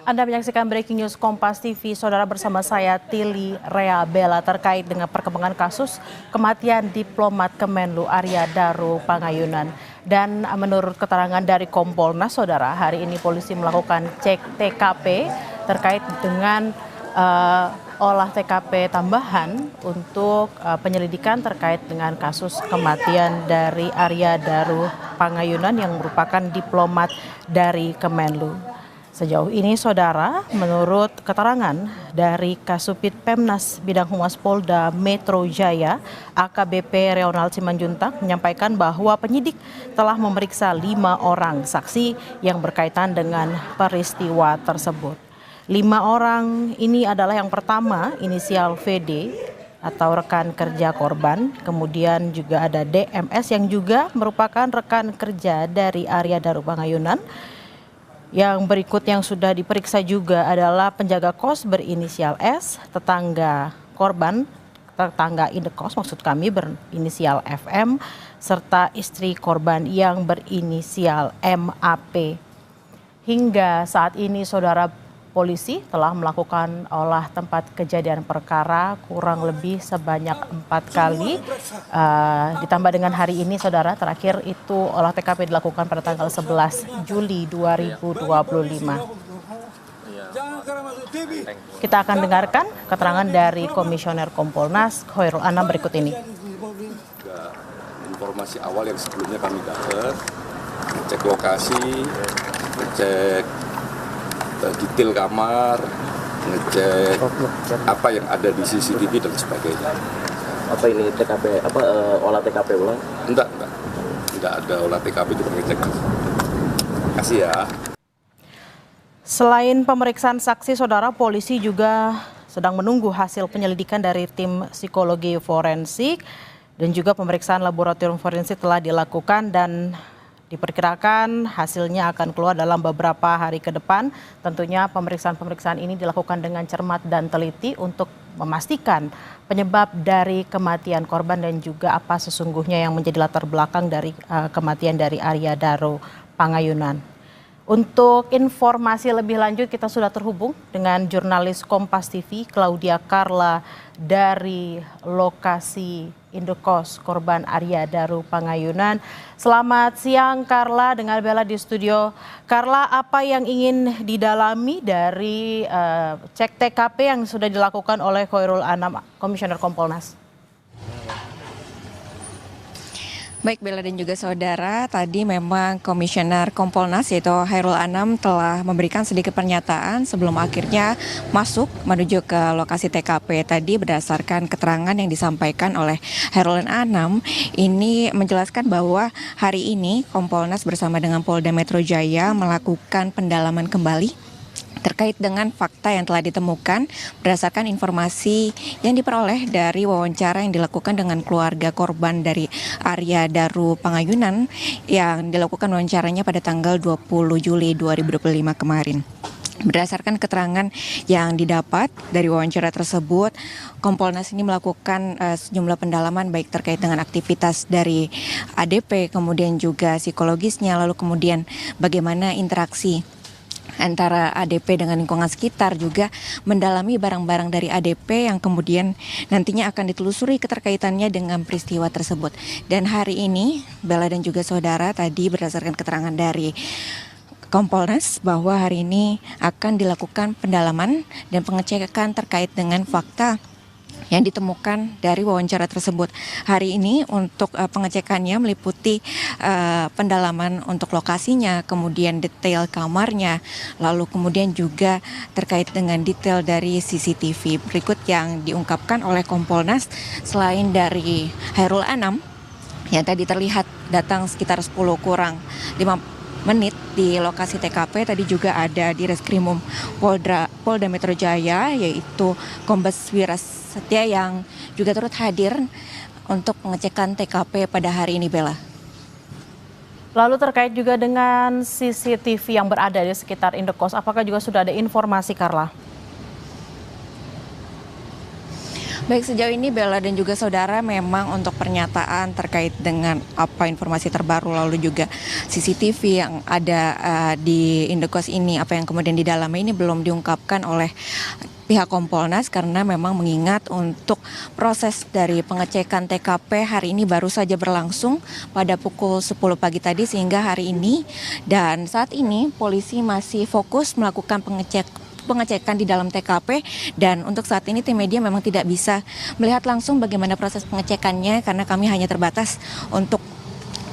Anda menyaksikan Breaking News Kompas TV, saudara, bersama saya Tili Rea Bella terkait dengan perkembangan kasus kematian diplomat Kemenlu Arya Daru Pangayunan. Dan menurut keterangan dari Kompolnas, saudara, hari ini polisi melakukan cek TKP terkait dengan olah TKP tambahan untuk penyelidikan terkait dengan kasus kematian dari Arya Daru Pangayunan yang merupakan diplomat dari Kemenlu. Sejauh ini, saudara, menurut keterangan dari Kasubit Pemnas Bidang Humas Polda Metro Jaya, AKBP Reonald Simanjuntak menyampaikan bahwa penyidik telah memeriksa 5 orang saksi yang berkaitan dengan peristiwa tersebut. 5 orang ini adalah yang pertama inisial VD atau rekan kerja korban, kemudian juga ada DMS yang juga merupakan rekan kerja dari Arya Daru Pangayunan. Yang berikut yang sudah diperiksa juga adalah penjaga kos berinisial S, tetangga korban, tetangga indekos maksud kami berinisial FM, serta istri korban yang berinisial MAP. Hingga saat ini, saudara, polisi telah melakukan olah tempat kejadian perkara kurang lebih sebanyak 4 kali. Ditambah dengan hari ini, saudara, terakhir itu olah TKP dilakukan pada tanggal 11 Juli 2025. Kita akan dengarkan keterangan dari Komisioner Kompolnas Khairul Anam berikut ini. Informasi awal yang sebelumnya kami dapat, cek lokasi, ngecek detail kamar, ngecek apa yang ada di CCTV dan sebagainya. Apa ini TKP, olah TKP ulang? Enggak ada olah TKP, cuma ngecek. Kasih ya. Selain pemeriksaan saksi, saudara, polisi juga sedang menunggu hasil penyelidikan dari tim psikologi forensik dan juga pemeriksaan laboratorium forensik telah dilakukan dan diperkirakan hasilnya akan keluar dalam beberapa hari ke depan. Tentunya pemeriksaan-pemeriksaan ini dilakukan dengan cermat dan teliti untuk memastikan penyebab dari kematian korban dan juga apa sesungguhnya yang menjadi latar belakang dari kematian dari Arya Daru Pangayunan. Untuk informasi lebih lanjut, kita sudah terhubung dengan jurnalis Kompas TV Claudia Carla dari lokasi indekos korban Arya Daru Pangayunan. Selamat siang, Carla, dengan Bella di studio. Carla, apa yang ingin didalami dari cek TKP yang sudah dilakukan oleh Khairul Anam, Komisioner Kompolnas? Baik, Bella dan juga saudara, tadi memang Komisioner Kompolnas yaitu Khairul Anam telah memberikan sedikit pernyataan sebelum akhirnya masuk menuju ke lokasi TKP. Tadi berdasarkan keterangan yang disampaikan oleh Khairul Anam, ini menjelaskan bahwa hari ini Kompolnas bersama dengan Polda Metro Jaya melakukan pendalaman kembali terkait dengan fakta yang telah ditemukan berdasarkan informasi yang diperoleh dari wawancara yang dilakukan dengan keluarga korban dari Arya Daru Pangayunan yang dilakukan wawancaranya pada tanggal 20 Juli 2025 kemarin. Berdasarkan keterangan yang didapat dari wawancara tersebut, Kompolnas ini melakukan sejumlah pendalaman baik terkait dengan aktivitas dari ADP, kemudian juga psikologisnya, lalu kemudian bagaimana interaksi antara ADP dengan lingkungan sekitar, juga mendalami barang-barang dari ADP yang kemudian nantinya akan ditelusuri keterkaitannya dengan peristiwa tersebut. Dan hari ini, Bella dan juga saudara, tadi berdasarkan keterangan dari Kompolnas bahwa hari ini akan dilakukan pendalaman dan pengecekan terkait dengan fakta yang ditemukan dari wawancara tersebut. Hari ini untuk pengecekannya meliputi pendalaman untuk lokasinya, kemudian detail kamarnya, lalu kemudian juga terkait dengan detail dari CCTV. Berikut yang diungkapkan oleh Kompolnas selain dari Khairul Anam yang tadi terlihat datang sekitar 10 kurang 5 menit di lokasi TKP. Tadi juga ada di Reskrimum Polda Metro Jaya yaitu Kombes Wiras Setia yang juga turut hadir untuk pengecekan TKP pada hari ini, Bella. Lalu terkait juga dengan CCTV yang berada di sekitar indekos, apakah juga sudah ada informasi, Carla? Baik, sejauh ini Bella dan juga saudara memang untuk pernyataan terkait dengan apa informasi terbaru lalu juga CCTV yang ada di Indokos ini, apa yang kemudian di dalamnya ini belum diungkapkan oleh pihak Kompolnas karena memang mengingat untuk proses dari pengecekan TKP hari ini baru saja berlangsung pada pukul 10 pagi tadi sehingga hari ini dan saat ini polisi masih fokus melakukan pengecekan di dalam TKP dan untuk saat ini tim media memang tidak bisa melihat langsung bagaimana proses pengecekannya karena kami hanya terbatas untuk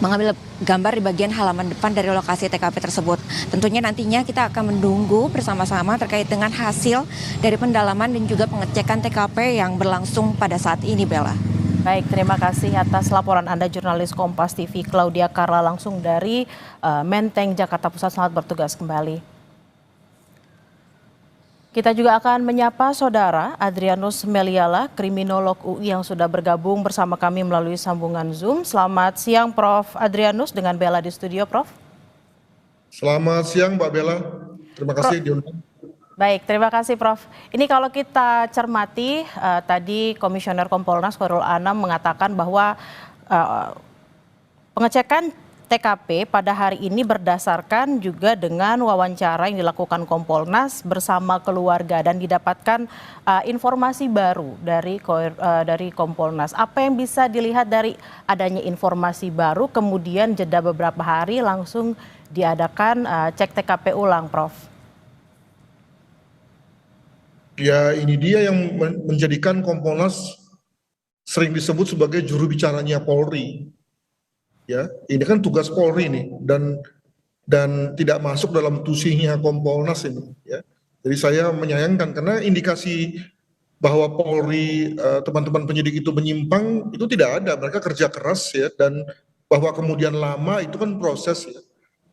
mengambil gambar di bagian halaman depan dari lokasi TKP tersebut. Tentunya nantinya kita akan menunggu bersama-sama terkait dengan hasil dari pendalaman dan juga pengecekan TKP yang berlangsung pada saat ini, Bella. Baik, terima kasih atas laporan Anda jurnalis Kompas TV Claudia Carla langsung dari Menteng, Jakarta Pusat. Selamat bertugas kembali. Kita juga akan menyapa Saudara Adrianus Meliala, kriminolog UI yang sudah bergabung bersama kami melalui sambungan Zoom. Selamat siang Prof. Adrianus, dengan Bella di studio, Prof. Selamat siang Mbak Bella, terima kasih diundang. Baik, terima kasih Prof. Ini kalau kita cermati, tadi Komisioner Kompolnas Khairul Anam mengatakan bahwa pengecekan TKP pada hari ini berdasarkan juga dengan wawancara yang dilakukan Kompolnas bersama keluarga dan didapatkan informasi baru dari Kompolnas. Apa yang bisa dilihat dari adanya informasi baru kemudian jeda beberapa hari langsung diadakan cek TKP ulang, Prof? Ya, ini dia yang menjadikan Kompolnas sering disebut sebagai juru bicaranya Polri. Ya, ini kan tugas Polri nih dan tidak masuk dalam tusinya Kompolnas ini. Ya, jadi saya menyayangkan karena indikasi bahwa Polri teman-teman penyidik itu menyimpang itu tidak ada. Mereka kerja keras ya dan bahwa kemudian lama itu kan proses ya.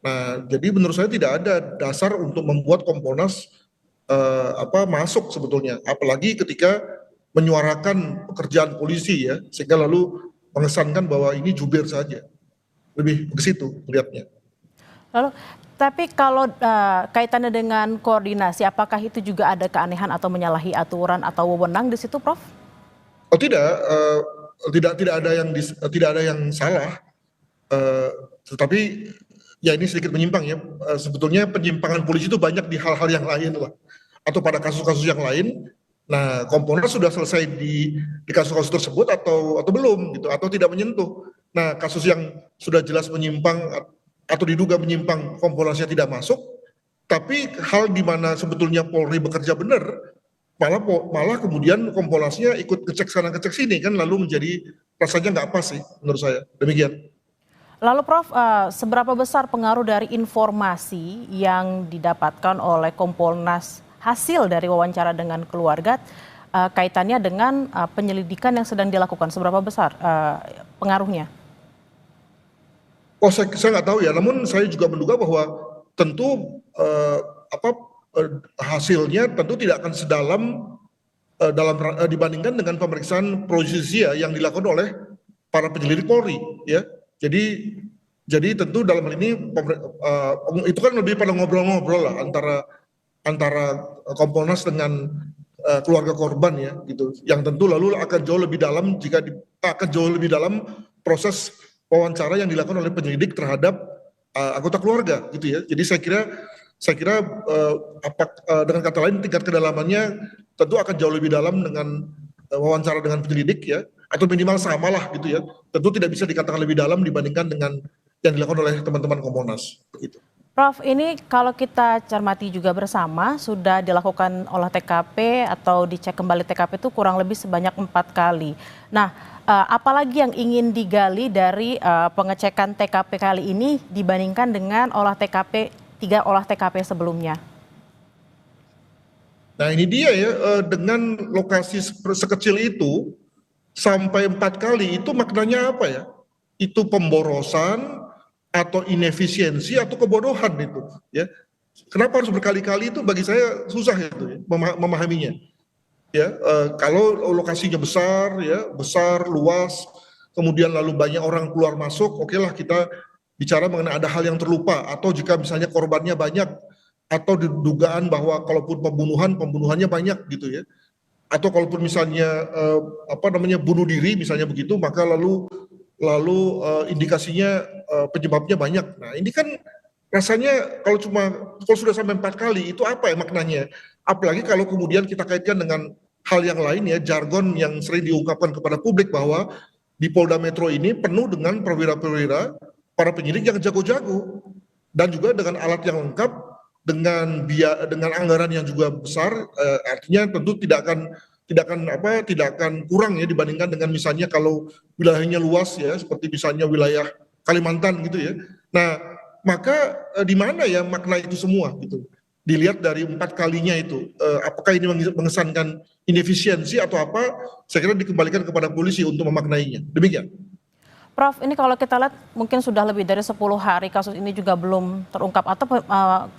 Nah, jadi menurut saya tidak ada dasar untuk membuat Kompolnas masuk sebetulnya, apalagi ketika menyuarakan pekerjaan polisi ya, sehingga lalu mengesankan bahwa ini jubir saja. Lebih ke situ melihatnya. Lalu, tapi kalau kaitannya dengan koordinasi, apakah itu juga ada keanehan atau menyalahi aturan atau wewenang di situ, Prof? Oh tidak, tidak ada yang salah, tetapi ya ini sedikit menyimpang ya. Sebetulnya penyimpangan polisi itu banyak di hal-hal yang lain lah, atau pada kasus-kasus yang lain. Nah, Kompolnas sudah selesai di kasus-kasus tersebut atau belum gitu, atau tidak menyentuh. Nah, kasus yang sudah jelas menyimpang atau diduga menyimpang, Kompolnasnya tidak masuk. Tapi hal di mana sebetulnya Polri bekerja benar, malah kemudian Kompolnasnya ikut ngecek sana ngecek sini kan, lalu menjadi rasanya nggak pas sih menurut saya. Demikian. Lalu Prof, seberapa besar pengaruh dari informasi yang didapatkan oleh Kompolnas hasil dari wawancara dengan keluarga kaitannya dengan penyelidikan yang sedang dilakukan? Seberapa besar pengaruhnya? Oh, saya nggak tahu ya. Namun saya juga menduga bahwa tentu hasilnya tentu tidak akan sedalam dibandingkan dengan pemeriksaan pro justisia yang dilakukan oleh para penyelidik Polri. Ya, jadi tentu dalam hal ini itu kan lebih pada ngobrol-ngobrol lah antara Kompolnas dengan keluarga korban ya gitu, yang tentu lalu akan jauh lebih dalam proses wawancara yang dilakukan oleh penyelidik terhadap anggota keluarga gitu ya. Jadi saya kira dengan kata lain tingkat kedalamannya tentu akan jauh lebih dalam dengan wawancara dengan penyelidik ya, atau minimal sama lah gitu ya. Tentu tidak bisa dikatakan lebih dalam dibandingkan dengan yang dilakukan oleh teman-teman Kompolnas begitu. Prof, ini kalau kita cermati juga bersama, sudah dilakukan olah TKP atau dicek kembali TKP itu kurang lebih sebanyak 4 kali. Nah, apalagi yang ingin digali dari pengecekan TKP kali ini dibandingkan dengan 3 olah TKP sebelumnya? Nah ini dia ya, dengan lokasi sekecil itu sampai 4 kali itu maknanya apa ya? Itu pemborosan atau inefisiensi atau kebodohan itu ya. Kenapa harus berkali-kali itu bagi saya susah itu ya, memahaminya ya. Kalau lokasinya besar ya, besar luas, kemudian lalu banyak orang keluar masuk, oke lah kita bicara mengenai ada hal yang terlupa, atau jika misalnya korbannya banyak atau dugaan bahwa kalaupun pembunuhannya banyak gitu ya. atau kalaupun misalnya bunuh diri misalnya begitu, maka lalu indikasinya penyebabnya banyak. Nah ini kan rasanya kalau sudah sampai 4 kali itu apa ya maknanya? Apalagi kalau kemudian kita kaitkan dengan hal yang lain ya, jargon yang sering diungkapkan kepada publik bahwa di Polda Metro ini penuh dengan perwira-perwira para penyidik yang jago-jago dan juga dengan alat yang lengkap, dengan anggaran yang juga besar, artinya tentu tidak akan kurang ya dibandingkan dengan misalnya kalau wilayahnya luas ya, seperti misalnya wilayah Kalimantan gitu ya. Nah maka di mana ya makna itu semua gitu? Dilihat dari 4 kalinya itu, apakah ini mengesankan inefisiensi atau apa? Saya kira dikembalikan kepada polisi untuk memaknainya. Demikian. Prof, ini kalau kita lihat mungkin sudah lebih dari 10 hari kasus ini juga belum terungkap atau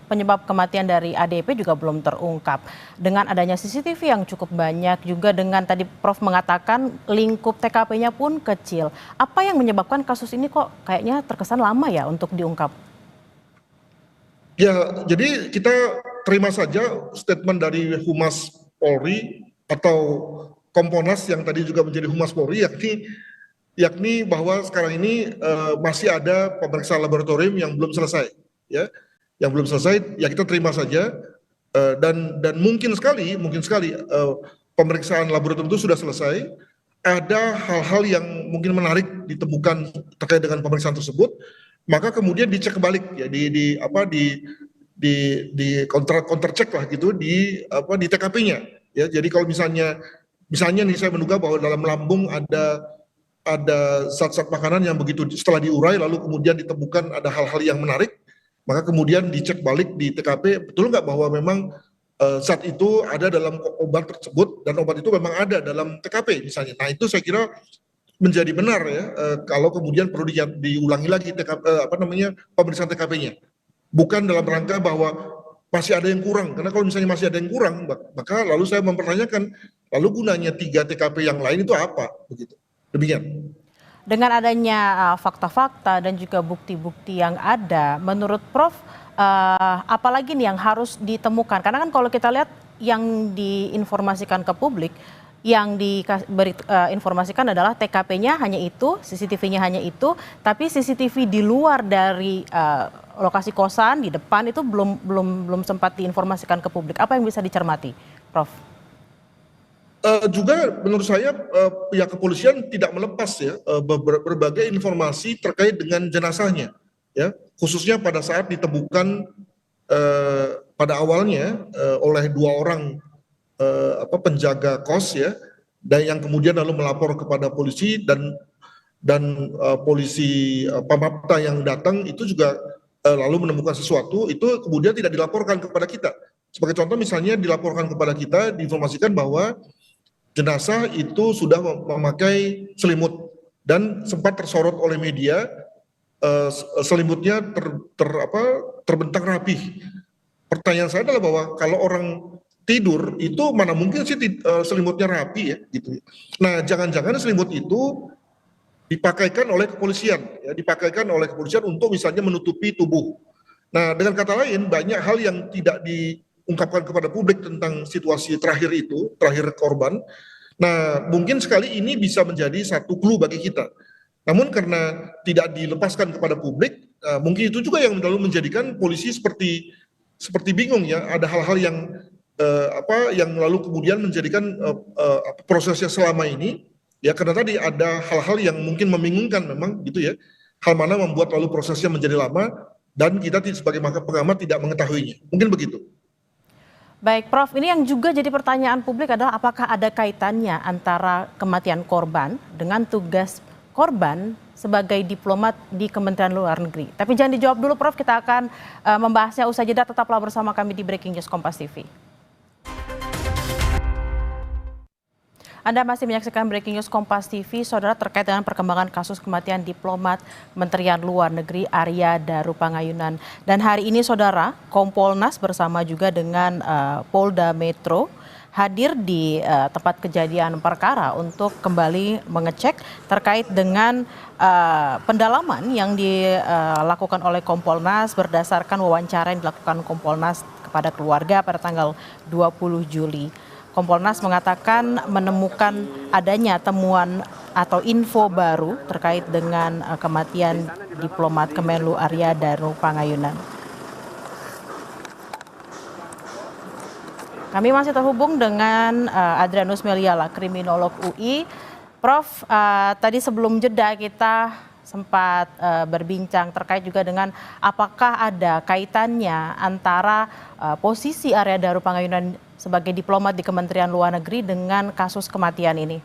penyebab kematian dari ADP juga belum terungkap. Dengan adanya CCTV yang cukup banyak, juga dengan tadi Prof mengatakan lingkup TKP-nya pun kecil. Apa yang menyebabkan kasus ini kok kayaknya terkesan lama ya untuk diungkap? Ya, jadi kita terima saja statement dari Humas Polri atau Kompolnas yang tadi juga menjadi Humas Polri, yakni bahwa sekarang ini masih ada pemeriksaan laboratorium yang belum selesai, ya, ya kita terima saja, dan mungkin sekali pemeriksaan laboratorium itu sudah selesai. Ada hal-hal yang mungkin menarik ditemukan terkait dengan pemeriksaan tersebut, maka kemudian dicek balik ya di counter check lah gitu di TKP-nya ya. Jadi kalau misalnya nih saya menduga bahwa dalam lambung ada zat-zat makanan yang begitu setelah diurai lalu kemudian ditemukan ada hal-hal yang menarik, maka kemudian dicek balik di TKP betul nggak bahwa memang zat itu ada dalam obat tersebut dan obat itu memang ada dalam TKP misalnya. Nah itu saya kira menjadi benar ya, kalau kemudian perlu diulangi lagi pemeriksaan TKP-nya. Bukan dalam rangka bahwa masih ada yang kurang, karena kalau misalnya masih ada yang kurang, maka lalu saya mempertanyakan, lalu gunanya 3 TKP yang lain itu apa? Begitu. Demikian. Dengan adanya fakta-fakta dan juga bukti-bukti yang ada, menurut Prof, apalagi nih yang harus ditemukan? Karena kan kalau kita lihat yang diinformasikan ke publik, yang diberi informasikan adalah TKP-nya hanya itu, CCTV-nya hanya itu, tapi CCTV di luar dari lokasi kosan di depan itu belum sempat diinformasikan ke publik. Apa yang bisa dicermati, Prof? Juga menurut saya pihak kepolisian tidak melepas ya berbagai informasi terkait dengan jenazahnya, ya khususnya pada saat ditemukan pada awalnya oleh 2 orang penjaga kos ya, dan yang kemudian lalu melapor kepada polisi dan polisi Pamapta yang datang itu juga lalu menemukan sesuatu itu kemudian tidak dilaporkan kepada kita. Sebagai contoh misalnya dilaporkan kepada kita, diinformasikan bahwa jenazah itu sudah memakai selimut dan sempat tersorot oleh media, selimutnya terbentang rapih. Pertanyaan saya adalah bahwa kalau orang tidur itu mana mungkin sih selimutnya rapi ya gitu. Nah, jangan-jangan selimut itu dipakaikan oleh kepolisian ya, untuk misalnya menutupi tubuh. Nah, dengan kata lain banyak hal yang tidak diungkapkan kepada publik tentang situasi terakhir korban. Nah, mungkin sekali ini bisa menjadi satu clue bagi kita. Namun karena tidak dilepaskan kepada publik, mungkin itu juga yang lalu menjadikan polisi seperti bingung ya, ada hal-hal yang lalu kemudian menjadikan prosesnya selama ini ya, karena tadi ada hal-hal yang mungkin membingungkan memang gitu ya, hal mana membuat lalu prosesnya menjadi lama dan kita sebagai pengamat tidak mengetahuinya, mungkin begitu. Baik Prof, ini yang juga jadi pertanyaan publik adalah apakah ada kaitannya antara kematian korban dengan tugas korban sebagai diplomat di Kementerian Luar Negeri. Tapi jangan dijawab dulu Prof, kita akan membahasnya usai jeda, tetaplah bersama kami di Breaking News Kompas TV. Anda masih menyaksikan Breaking News Kompas TV, saudara, terkait dengan perkembangan kasus kematian diplomat Kementerian Luar Negeri Arya Daru Pangayunan. Dan hari ini saudara, Kompolnas bersama juga dengan Polda Metro hadir di tempat kejadian perkara untuk kembali mengecek terkait dengan pendalaman yang dilakukan oleh Kompolnas berdasarkan wawancara yang dilakukan Kompolnas kepada keluarga pada tanggal 20 Juli. Kompolnas mengatakan menemukan adanya temuan atau info baru terkait dengan kematian diplomat Kemenlu Arya Daru Pangayunan. Kami masih terhubung dengan Adrianus Meliala, kriminolog UI. Prof, tadi sebelum jeda kita sempat berbincang terkait juga dengan apakah ada kaitannya antara posisi Arya Daru Pangayunan sebagai diplomat di Kementerian Luar Negeri dengan kasus kematian ini.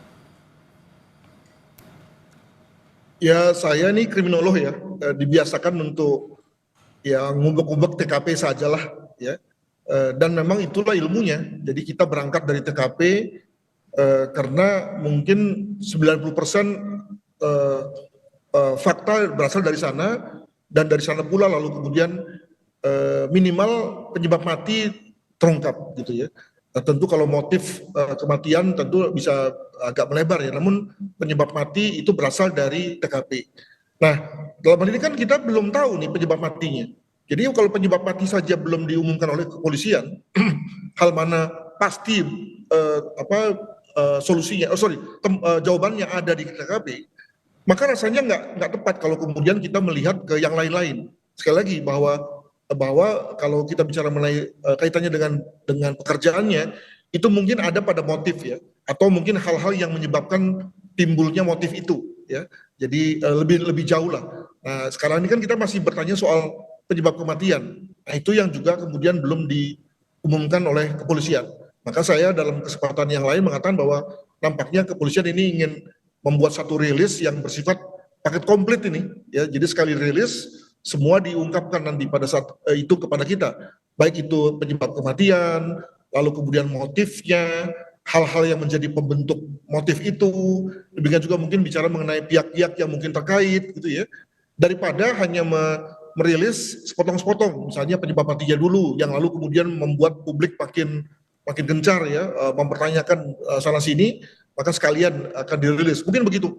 Ya, saya ini kriminolog ya, dibiasakan untuk ya ngubek-ngubek TKP sajalah ya. Dan memang itulah ilmunya. Jadi kita berangkat dari TKP karena mungkin 90% fakta berasal dari sana, dan dari sana pula lalu kemudian minimal penyebab mati terungkap gitu ya. Nah, tentu kalau motif kematian tentu bisa agak melebar ya, namun penyebab mati itu berasal dari TKP. Nah, dalam hal ini kan kita belum tahu nih penyebab matinya. Jadi kalau penyebab mati saja belum diumumkan oleh kepolisian, hal mana pasti solusinya, jawabannya ada di TKP, maka rasanya nggak tepat kalau kemudian kita melihat ke yang lain-lain. Sekali lagi bahwa kalau kita bicara mengenai kaitannya dengan pekerjaannya, itu mungkin ada pada motif ya, atau mungkin hal-hal yang menyebabkan timbulnya motif itu ya. Jadi lebih jauh lah. Nah, sekarang ini kan kita masih bertanya soal penyebab kematian. Nah, itu yang juga kemudian belum diumumkan oleh kepolisian. Maka saya dalam kesempatan yang lain mengatakan bahwa nampaknya kepolisian ini ingin membuat satu rilis yang bersifat paket komplit ini ya. Jadi sekali rilis semua diungkapkan nanti pada saat itu kepada kita, baik itu penyebab kematian, lalu kemudian motifnya, hal-hal yang menjadi pembentuk motif itu, demikian juga mungkin bicara mengenai pihak-pihak yang mungkin terkait gitu ya, daripada hanya merilis sepotong-sepotong, misalnya penyebab matinya dulu, yang lalu kemudian membuat publik makin gencar ya, mempertanyakan sana sini, maka sekalian akan dirilis. Mungkin begitu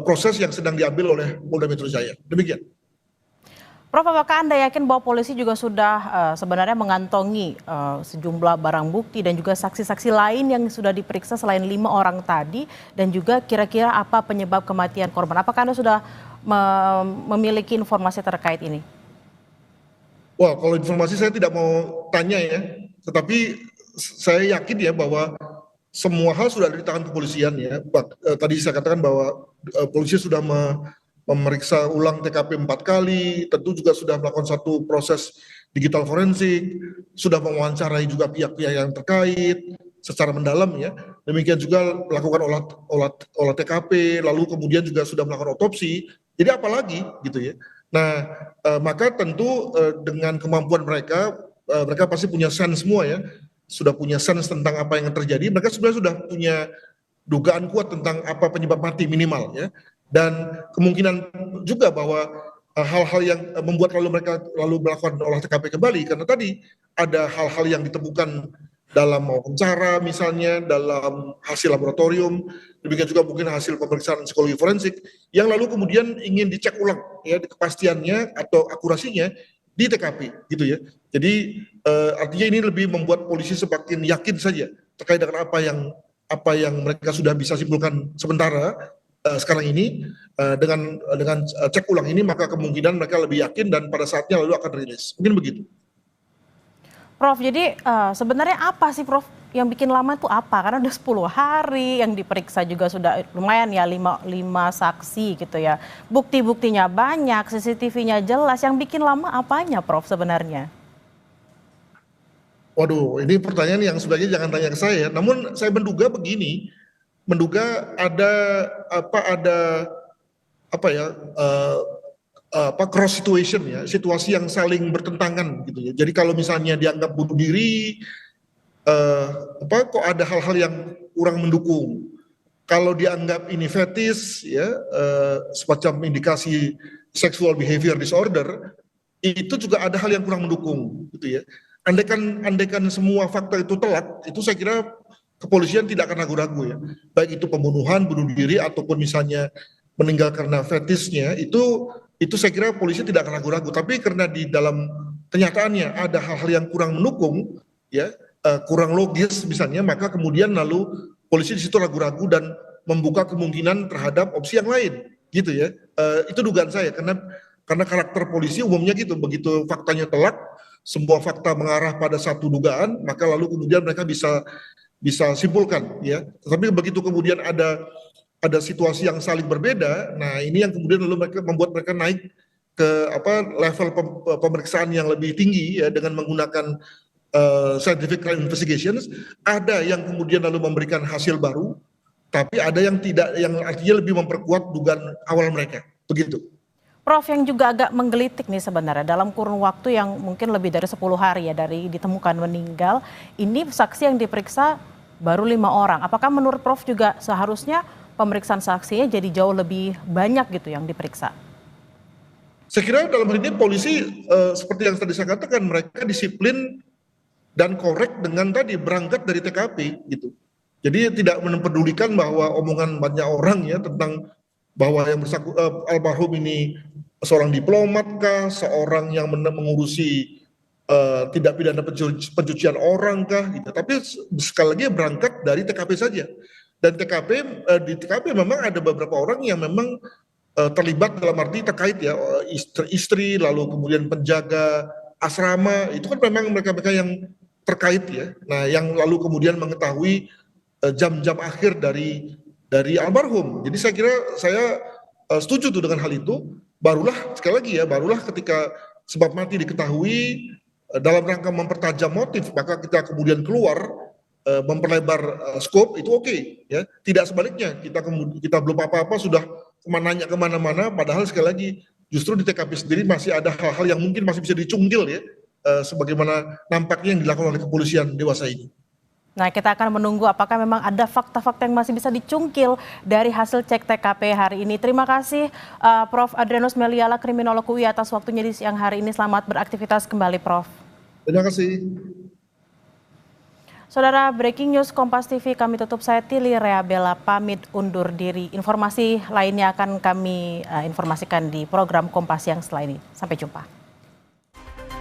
proses yang sedang diambil oleh Polda Metro Jaya. Demikian. Prof, apakah Anda yakin bahwa polisi juga sudah sebenarnya mengantongi sejumlah barang bukti dan juga saksi-saksi lain yang sudah diperiksa selain 5 orang tadi, dan juga kira-kira apa penyebab kematian korban? Apakah Anda sudah memiliki informasi terkait ini? Wah, kalau informasi saya tidak mau tanya ya, tetapi saya yakin ya bahwa semua hal sudah ada di tangan kepolisian ya. Tadi saya katakan bahwa polisi sudah memeriksa ulang TKP 4 kali, tentu juga sudah melakukan satu proses digital forensik, sudah mewawancarai juga pihak-pihak yang terkait secara mendalam ya. Demikian juga melakukan olah TKP, lalu kemudian juga sudah melakukan otopsi. Jadi apalagi gitu ya. Nah, maka tentu dengan kemampuan mereka pasti punya sense semua ya. Sudah punya sense tentang apa yang terjadi, mereka sebenarnya sudah punya dugaan kuat tentang apa penyebab mati minimal ya. Dan kemungkinan juga bahwa hal-hal yang membuat mereka melakukan olah TKP kembali, karena tadi ada hal-hal yang ditemukan dalam wawancara misalnya, dalam hasil laboratorium, demikian juga mungkin hasil pemeriksaan psikologi forensik, yang lalu kemudian ingin dicek ulang ya kepastiannya atau akurasinya di TKP gitu ya. Jadi artinya ini lebih membuat polisi semakin yakin saja terkait dengan apa yang mereka sudah bisa simpulkan sementara sekarang ini, dengan cek ulang ini, maka kemungkinan mereka lebih yakin dan pada saatnya lalu akan rilis. Mungkin begitu. Prof, jadi sebenarnya apa sih Prof yang bikin lama itu apa? Karena udah 10 hari, yang diperiksa juga sudah lumayan ya, 5 saksi gitu ya. Bukti-buktinya banyak, CCTV-nya jelas, yang bikin lama apanya Prof sebenarnya? Waduh, ini pertanyaan yang sebenarnya jangan tanya ke saya. Namun saya menduga begini, ada cross situation ya, situasi yang saling bertentangan gitu ya. Jadi kalau misalnya dianggap bunuh diri, kok ada hal-hal yang kurang mendukung. Kalau dianggap ini fetis ya, semacam indikasi sexual behavior disorder, itu juga ada hal yang kurang mendukung gitu ya. Andaikan semua fakta itu telak, itu saya kira kepolisian tidak akan ragu-ragu ya. Baik itu pembunuhan, bunuh diri, ataupun misalnya meninggal karena fetisnya, itu saya kira polisi tidak akan ragu-ragu. Tapi karena di dalam kenyataannya ada hal-hal yang kurang mendukung, ya, kurang logis misalnya, maka kemudian lalu polisi di situ ragu-ragu dan membuka kemungkinan terhadap opsi yang lain, gitu ya. Itu dugaan saya, karena karakter polisi umumnya gitu, begitu faktanya telak, semua fakta mengarah pada satu dugaan, maka lalu kemudian mereka bisa simpulkan, ya. Tetapi begitu kemudian ada situasi yang saling berbeda, nah ini yang kemudian lalu membuat mereka naik ke level pemeriksaan yang lebih tinggi, ya, dengan menggunakan scientific crime investigations. Ada yang kemudian lalu memberikan hasil baru, tapi ada yang tidak, yang artinya lebih memperkuat dugaan awal mereka, begitu. Prof, yang juga agak menggelitik nih sebenarnya dalam kurun waktu yang mungkin lebih dari 10 hari ya dari ditemukan meninggal, ini saksi yang diperiksa baru 5 orang. Apakah menurut Prof juga seharusnya pemeriksaan saksinya jadi jauh lebih banyak gitu yang diperiksa? Saya kira dalam hal ini polisi seperti yang tadi saya katakan, mereka disiplin dan korek dengan tadi berangkat dari TKP gitu. Jadi tidak mempedulikan bahwa omongan banyak orang ya tentang bahwa yang almarhum ini seorang diplomat kah, seorang yang mengurusi tidak pidana pencucian orang kah gitu. Tapi sekali lagi berangkat dari TKP saja. Dan di TKP memang ada beberapa orang yang memang terlibat dalam arti terkait ya, istri, lalu kemudian penjaga asrama, itu kan memang mereka-mereka yang terkait ya. Nah, yang lalu kemudian mengetahui jam-jam akhir dari almarhum. Jadi saya kira saya setuju tuh dengan hal itu. Barulah sekali lagi ya, barulah ketika sebab mati diketahui dalam rangka mempertajam motif, maka kita kemudian keluar memperlebar skop, itu oke, ya. Tidak sebaliknya, kita belum apa-apa sudah nanya kemana-mana, padahal sekali lagi justru di TKP sendiri masih ada hal-hal yang mungkin masih bisa dicunggil ya, sebagaimana nampaknya yang dilakukan oleh kepolisian dewasa ini. Nah, kita akan menunggu apakah memang ada fakta-fakta yang masih bisa dicungkil dari hasil cek TKP hari ini. Terima kasih Prof. Adrianus Meliala, kriminolog UI, atas waktunya di siang hari ini. Selamat beraktivitas kembali, Prof. Terima kasih. Saudara, breaking news Kompas TV kami tutup. Saya Tili Reabella pamit undur diri. Informasi lainnya akan kami informasikan di program Kompas yang setelah ini. Sampai jumpa.